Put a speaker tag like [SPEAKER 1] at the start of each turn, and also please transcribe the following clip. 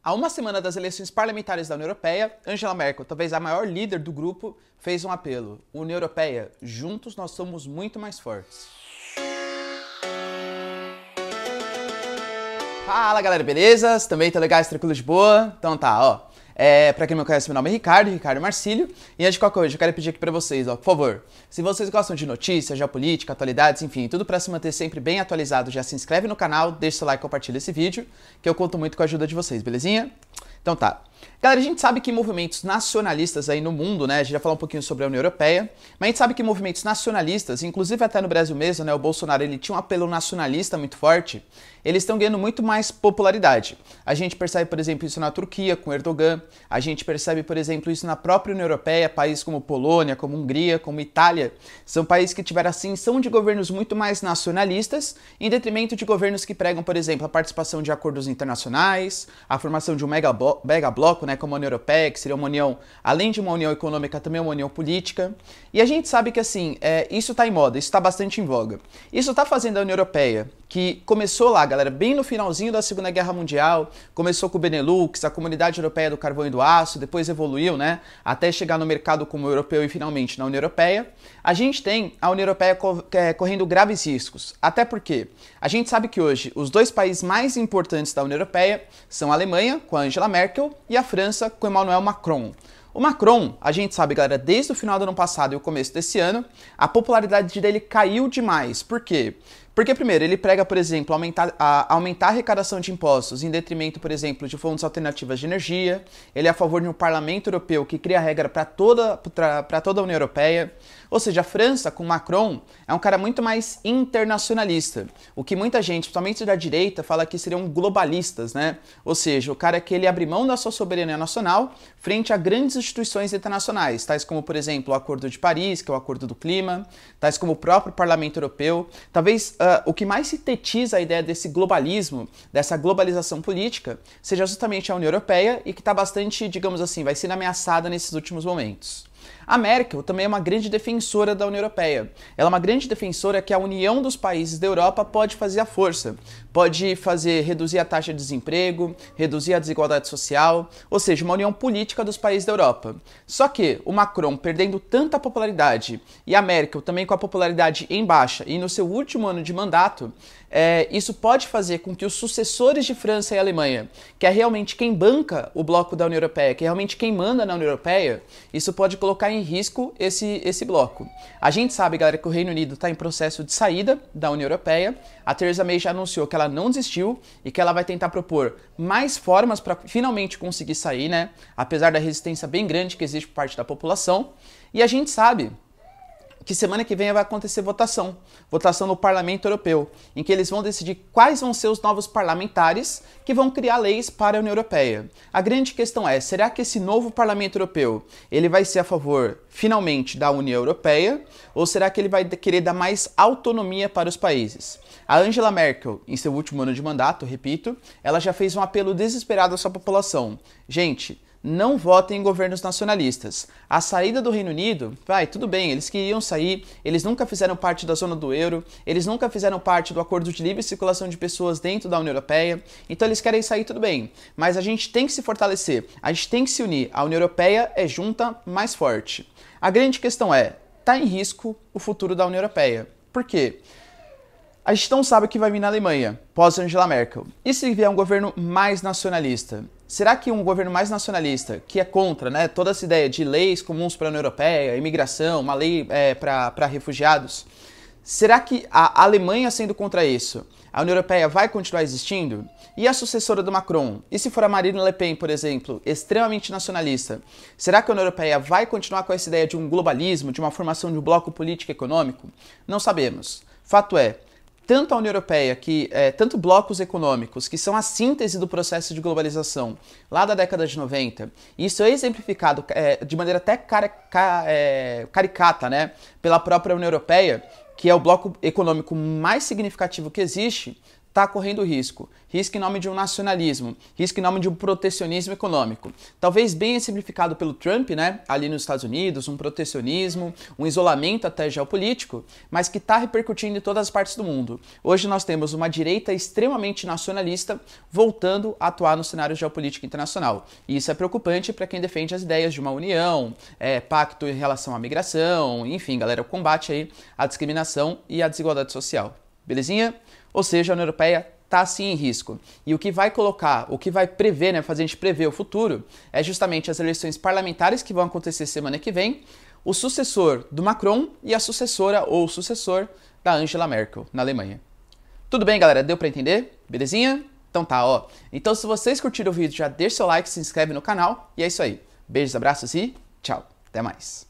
[SPEAKER 1] Há uma semana das eleições parlamentares da União Europeia, Angela Merkel, talvez a maior líder do grupo, fez um apelo. União Europeia, juntos nós somos muito mais fortes. Fala galera, beleza? Também tá legais, tranquilo de boa? Então tá, ó. Pra quem não me conhece, meu nome é Ricardo Marcílio. E antes de qualquer coisa, eu quero pedir aqui pra vocês, ó, por favor, se vocês gostam de notícias, geopolítica, atualidades, enfim, tudo pra se manter sempre bem atualizado, já se inscreve no canal, deixa seu like e compartilha esse vídeo, que eu conto muito com a ajuda de vocês, belezinha? Então tá. Galera, a gente sabe que movimentos nacionalistas aí no mundo, né, a gente já falou um pouquinho sobre a União Europeia, mas a gente sabe que movimentos nacionalistas, inclusive até no Brasil mesmo, né, o Bolsonaro, ele tinha um apelo nacionalista muito forte, eles estão ganhando muito mais popularidade. A gente percebe, por exemplo, isso na Turquia, com Erdogan, a gente percebe, por exemplo, isso na própria União Europeia, países como Polônia, como Hungria, como Itália, são países que tiveram ascensão de governos muito mais nacionalistas, em detrimento de governos que pregam, por exemplo, a participação de acordos internacionais, a formação de um megabloco, né, como a União Europeia, que seria uma união, além de uma união econômica, também uma união política. E a gente sabe que, assim, isso está em moda, isso está bastante em voga. Isso está fazendo a União Europeia, que começou lá, galera, bem no finalzinho da Segunda Guerra Mundial, começou com o Benelux, a Comunidade Europeia do Carvão e do Aço, depois evoluiu, né, até chegar no mercado como europeu e finalmente na União Europeia. A gente tem a União Europeia correndo graves riscos, até porque a gente sabe que hoje os dois países mais importantes da União Europeia são a Alemanha, com a Angela Merkel, e a França, com Emmanuel Macron. O Macron, a gente sabe, galera, desde o final do ano passado e o começo desse ano, a popularidade dele caiu demais. Por quê? Porque, primeiro, ele prega, por exemplo, aumentar a arrecadação de impostos em detrimento, por exemplo, de fontes alternativas de energia. Ele é a favor de um parlamento europeu que cria regra para toda a União Europeia. Ou seja, a França, com Macron, é um cara muito mais internacionalista. O que muita gente, principalmente da direita, fala que seriam globalistas, né? Ou seja, o cara que ele abre mão da sua soberania nacional frente a grandes instituições internacionais, tais como, por exemplo, o Acordo de Paris, que é o Acordo do Clima, tais como o próprio Parlamento Europeu. Talvez o que mais sintetiza a ideia desse globalismo, dessa globalização política, seja justamente a União Europeia e que está bastante, digamos assim, vai sendo ameaçada nesses últimos momentos. A Merkel também é uma grande defensora da União Europeia. Ela é uma grande defensora que a união dos países da Europa pode fazer a força, pode reduzir a taxa de desemprego, reduzir a desigualdade social, ou seja, uma união política dos países da Europa. Só que o Macron perdendo tanta popularidade e a Merkel também com a popularidade em baixa e no seu último ano de mandato, isso pode fazer com que os sucessores de França e Alemanha, que é realmente quem banca o bloco da União Europeia, que é realmente quem manda na União Europeia, isso pode colocar em risco esse bloco. A gente sabe, galera, que o Reino Unido está em processo de saída da União Europeia. A Theresa May já anunciou que ela não desistiu e que ela vai tentar propor mais formas para finalmente conseguir sair, né? Apesar da resistência bem grande que existe por parte da população. E a gente sabe que semana que vem vai acontecer votação no Parlamento Europeu, em que eles vão decidir quais vão ser os novos parlamentares que vão criar leis para a União Europeia. A grande questão é, será que esse novo Parlamento Europeu, ele vai ser a favor, finalmente, da União Europeia, ou será que ele vai querer dar mais autonomia para os países? A Angela Merkel, em seu último ano de mandato, repito, ela já fez um apelo desesperado à sua população. Gente, não votem em governos nacionalistas. A saída do Reino Unido, tudo bem, eles queriam sair, eles nunca fizeram parte da zona do euro, eles nunca fizeram parte do acordo de livre circulação de pessoas dentro da União Europeia, então eles querem sair, tudo bem. Mas a gente tem que se fortalecer, a gente tem que se unir. A União Europeia é junta, mais forte. A grande questão é, está em risco o futuro da União Europeia. Por quê? A gente não sabe o que vai vir na Alemanha, pós-Angela Merkel. E se vier um governo mais nacionalista? Será que um governo mais nacionalista, que é contra, né, toda essa ideia de leis comuns para a União Europeia, imigração, uma lei para refugiados, será que a Alemanha sendo contra isso, a União Europeia vai continuar existindo? E a sucessora do Macron? E se for a Marine Le Pen, por exemplo, extremamente nacionalista, será que a União Europeia vai continuar com essa ideia de um globalismo, de uma formação de um bloco político e econômico? Não sabemos. Fato é, tanto a União Europeia, tanto blocos econômicos, que são a síntese do processo de globalização lá da década de 90, isso é exemplificado de maneira até caricata, né, pela própria União Europeia, que é o bloco econômico mais significativo que existe, está correndo risco. Risco em nome de um nacionalismo, risco em nome de um protecionismo econômico. Talvez bem exemplificado pelo Trump, né, ali nos Estados Unidos, um protecionismo, um isolamento até geopolítico, mas que está repercutindo em todas as partes do mundo. Hoje nós temos uma direita extremamente nacionalista voltando a atuar no cenário geopolítico internacional. E isso é preocupante para quem defende as ideias de uma união, pacto em relação à migração, enfim, galera, o combate aí à discriminação e à desigualdade social. Belezinha? Ou seja, a União Europeia está sim em risco. E o que vai colocar, o que vai prever, né, fazer a gente prever o futuro, é justamente as eleições parlamentares que vão acontecer semana que vem, o sucessor do Macron e a sucessora ou sucessor da Angela Merkel na Alemanha. Tudo bem, galera? Deu para entender? Belezinha? Então tá, ó. Então se vocês curtiram o vídeo, já deixa seu like, se inscreve no canal e é isso aí. Beijos, abraços e tchau. Até mais.